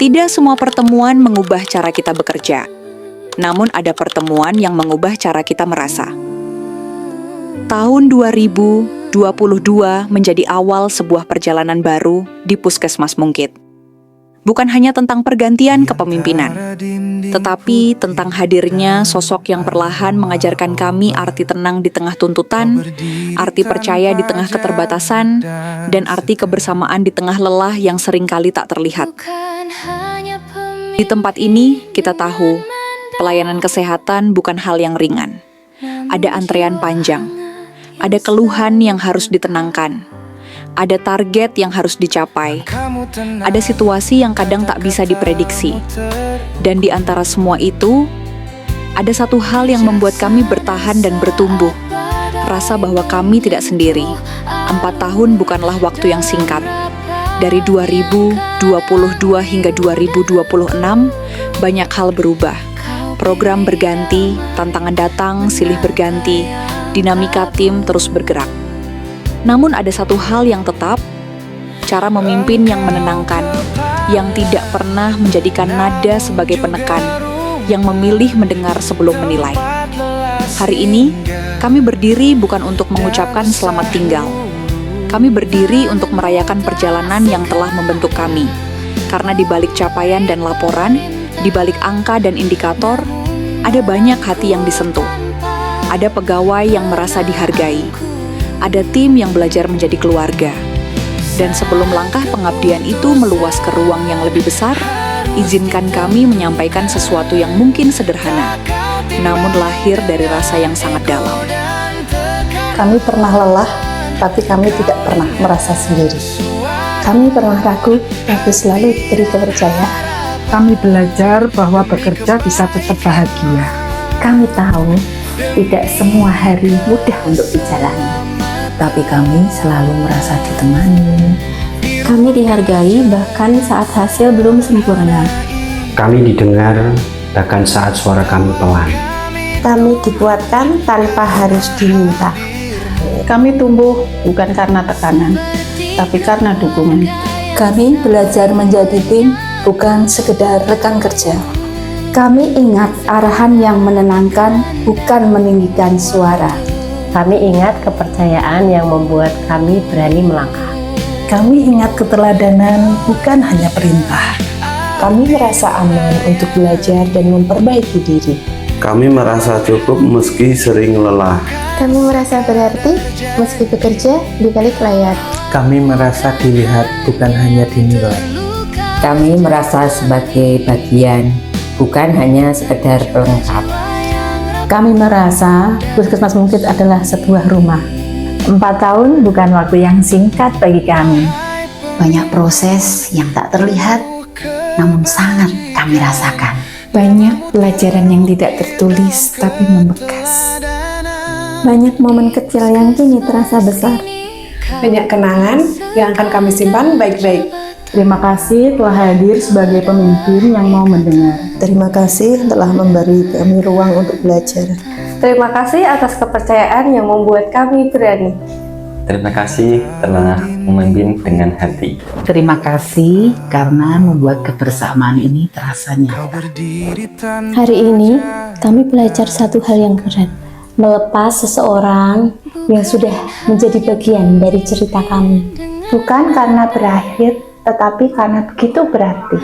Tidak semua pertemuan mengubah cara kita bekerja, namun ada pertemuan yang mengubah cara kita merasa. Tahun 2022 menjadi awal sebuah perjalanan baru di Puskesmas Mungkit. Bukan hanya tentang pergantian kepemimpinan, tetapi tentang hadirnya sosok yang perlahan mengajarkan kami arti tenang di tengah tuntutan, arti percaya di tengah keterbatasan, dan arti kebersamaan di tengah lelah yang seringkali tak terlihat. Di tempat ini, kita tahu, pelayanan kesehatan bukan hal yang ringan. Ada antrean panjang, ada keluhan yang harus ditenangkan, ada target yang harus dicapai, ada situasi yang kadang tak bisa diprediksi. Dan di antara semua itu, ada satu hal yang membuat kami bertahan dan bertumbuh. Rasa bahwa kami tidak sendiri. 4 tahun bukanlah waktu yang singkat. Dari 2022 hingga 2026, banyak hal berubah. Program berganti, tantangan datang, silih berganti, dinamika tim terus bergerak. Namun ada satu hal yang tetap, cara memimpin yang menenangkan, yang tidak pernah menjadikan nada sebagai penekan, yang memilih mendengar sebelum menilai. Hari ini, kami berdiri bukan untuk mengucapkan selamat tinggal. Kami berdiri untuk merayakan perjalanan yang telah membentuk kami. Karena di balik capaian dan laporan, di balik angka dan indikator, ada banyak hati yang disentuh. Ada pegawai yang merasa dihargai. Ada tim yang belajar menjadi keluarga. Dan sebelum langkah pengabdian itu meluas ke ruang yang lebih besar, izinkan kami menyampaikan sesuatu yang mungkin sederhana, namun lahir dari rasa yang sangat dalam. Kami pernah lelah, tapi kami tidak pernah merasa sendiri. Kami pernah ragu, tapi selalu diberi kepercayaan. Kami belajar bahwa bekerja bisa tetap bahagia. Kami tahu tidak semua hari mudah untuk dijalani, tapi kami selalu merasa ditemani. Kami dihargai bahkan saat hasil belum sempurna. Kami didengar bahkan saat suara kami pelan. Kami dikuatkan tanpa harus diminta. Kami tumbuh bukan karena tekanan, tapi karena dukungan. Kami belajar menjadi tim, bukan sekedar rekan kerja. Kami ingat arahan yang menenangkan, bukan meninggikan suara. Kami ingat kepercayaan yang membuat kami berani melangkah. Kami ingat keteladanan, bukan hanya perintah. Kami merasa aman untuk belajar dan memperbaiki diri. Kami merasa cukup meski sering lelah. Kami merasa berarti meski bekerja di balik layar. Kami merasa dilihat, bukan hanya dinilai. Kami merasa sebagai bagian, bukan hanya sekedar pelengkap. Kami merasa Puskesmas Mungkit adalah sebuah rumah. 4 tahun bukan waktu yang singkat bagi kami. Banyak proses yang tak terlihat, namun sangat kami rasakan. Banyak pelajaran yang tidak tertulis, tapi membekas. Banyak momen kecil yang kini terasa besar. Banyak kenangan yang akan kami simpan baik-baik. Terima kasih telah hadir sebagai pemimpin yang mau mendengar. Terima kasih telah memberi kami ruang untuk belajar. Terima kasih atas kepercayaan yang membuat kami berani. Terima kasih telah memimpin dengan hati. Terima kasih karena membuat kebersamaan ini terasa nyata. Hari ini kami belajar satu hal yang berat. Melepas seseorang yang sudah menjadi bagian dari cerita kami. Bukan karena berakhir, tetapi karena begitu berarti.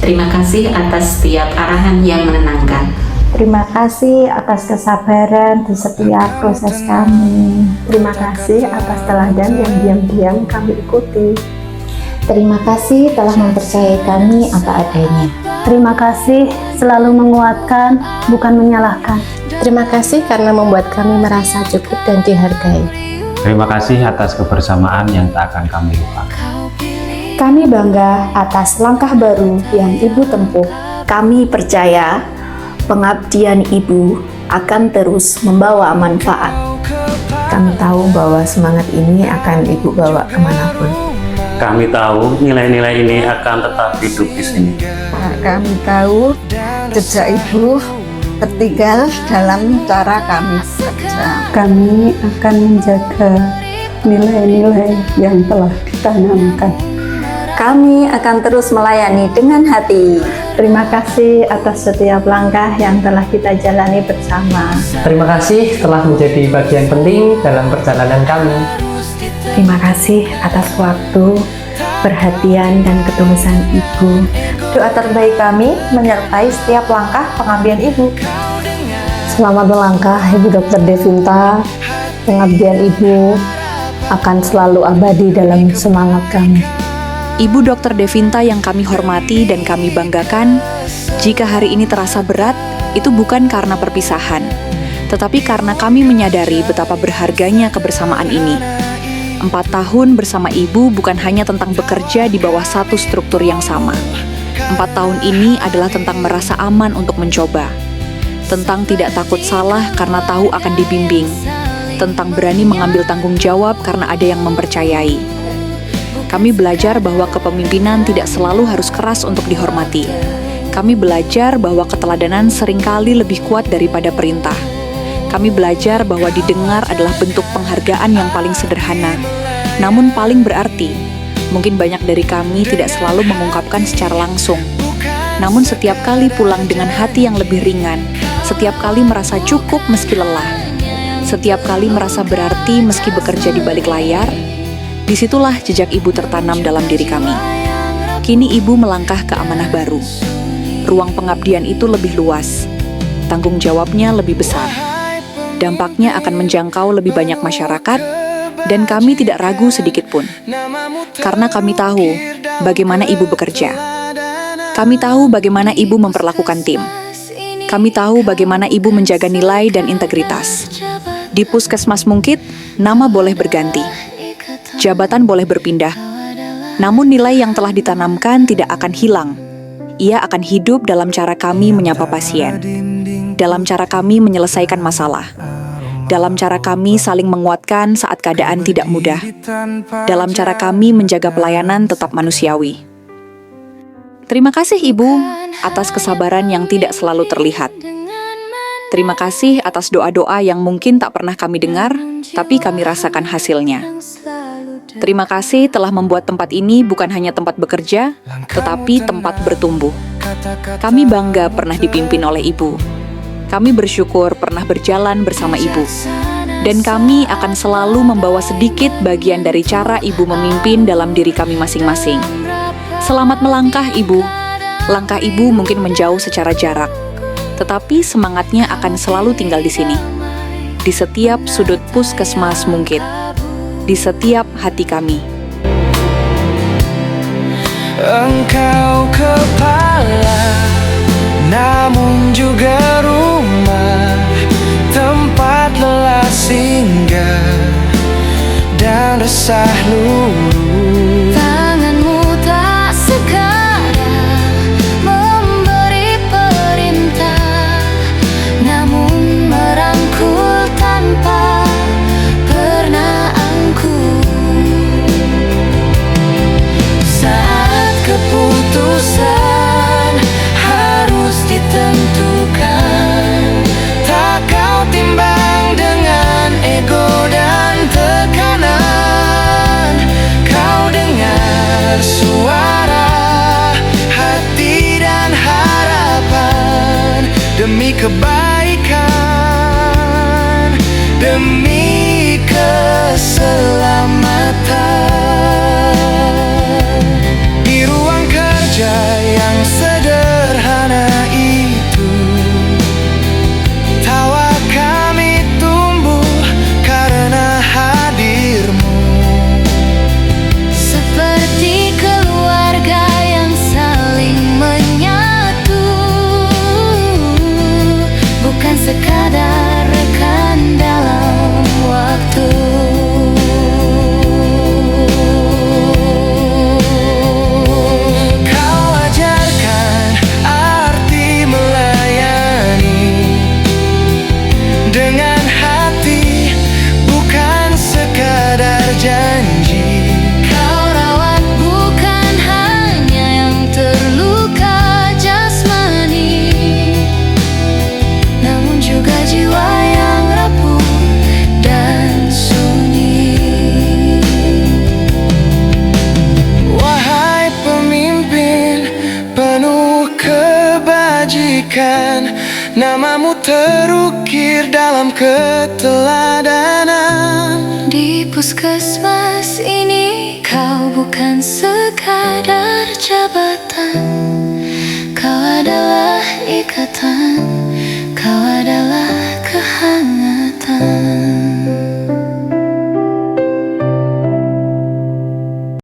Terima kasih atas setiap arahan yang menenangkan. Terima kasih atas kesabaran di setiap proses kami. Terima kasih atas teladan yang diam-diam kami ikuti. Terima kasih telah mempercayai kami apa adanya. Terima kasih selalu menguatkan, bukan menyalahkan. Terima kasih karena membuat kami merasa cukup dan dihargai. Terima kasih atas kebersamaan yang tak akan kami lupakan. Kami bangga atas langkah baru yang Ibu tempuh. Kami percaya pengabdian Ibu akan terus membawa manfaat. Kami tahu bahwa semangat ini akan Ibu bawa kemanapun. Kami tahu nilai-nilai ini akan tetap hidup di sini. Kami tahu jejak Ibu tertinggal dalam cara kami bekerja. Kami akan menjaga nilai-nilai yang telah ditanamkan. Kami akan terus melayani dengan hati. Terima kasih atas setiap langkah yang telah kita jalani bersama. Terima kasih telah menjadi bagian penting dalam perjalanan kami. Terima kasih atas waktu, perhatian, dan ketulusan Ibu. Doa terbaik kami menyertai setiap langkah pengambilan Ibu. Selamat melangkah Ibu Dr. Devinta. Pengabdian Ibu akan selalu abadi dalam semangat kami. Ibu Dr. Devinta yang kami hormati dan kami banggakan, jika hari ini terasa berat, itu bukan karena perpisahan, tetapi karena kami menyadari betapa berharganya kebersamaan ini. 4 tahun bersama Ibu bukan hanya tentang bekerja di bawah satu struktur yang sama. 4 tahun ini adalah tentang merasa aman untuk mencoba, tentang tidak takut salah karena tahu akan dibimbing, tentang berani mengambil tanggung jawab karena ada yang mempercayai. Kami belajar bahwa kepemimpinan tidak selalu harus keras untuk dihormati. Kami belajar bahwa keteladanan seringkali lebih kuat daripada perintah. Kami belajar bahwa didengar adalah bentuk penghargaan yang paling sederhana, namun paling berarti. Mungkin banyak dari kami tidak selalu mengungkapkan secara langsung. Namun setiap kali pulang dengan hati yang lebih ringan, setiap kali merasa cukup meski lelah, setiap kali merasa berarti meski bekerja di balik layar, disitulah jejak Ibu tertanam dalam diri kami. Kini Ibu melangkah ke amanah baru. Ruang pengabdian itu lebih luas, tanggung jawabnya lebih besar. Dampaknya akan menjangkau lebih banyak masyarakat, dan kami tidak ragu sedikit pun. Karena kami tahu bagaimana Ibu bekerja. Kami tahu bagaimana Ibu memperlakukan tim. Kami tahu bagaimana Ibu menjaga nilai dan integritas. Di Puskesmas Mungkit, nama boleh berganti. Jabatan boleh berpindah, namun nilai yang telah ditanamkan tidak akan hilang. Ia akan hidup dalam cara kami menyapa pasien, dalam cara kami menyelesaikan masalah, dalam cara kami saling menguatkan saat keadaan tidak mudah, dalam cara kami menjaga pelayanan tetap manusiawi. Terima kasih Ibu atas kesabaran yang tidak selalu terlihat. Terima kasih atas doa-doa yang mungkin tak pernah kami dengar, tapi kami rasakan hasilnya. Terima kasih telah membuat tempat ini bukan hanya tempat bekerja, tetapi tempat bertumbuh. Kami bangga pernah dipimpin oleh Ibu. Kami bersyukur pernah berjalan bersama Ibu. Dan kami akan selalu membawa sedikit bagian dari cara Ibu memimpin dalam diri kami masing-masing. Selamat melangkah Ibu. Langkah Ibu mungkin menjauh secara jarak, tetapi semangatnya akan selalu tinggal di sini. Di setiap sudut Puskesmas Mungkit. Di setiap hati kami. Engkau kepala, namun juga rumah, tempat lelah singgah dan resah luruh. Tanganmu tak sekarang memberi perintah, namun merangkul tanpa pernah keputusan harus ditentukan, tak kau timbang dengan ego dan tekanan. Kau dengar suara hati dan harapan, demi kebaikan, demi keselamatan. Yang sederhana itu, tawa kami tumbuh karena hadirmu. Seperti keluarga yang saling menyatu, Bahkan namamu terukir dalam keteladanan. Di puskesmas ini kau bukan sekadar jabatan. Kau adalah ikatan, kau adalah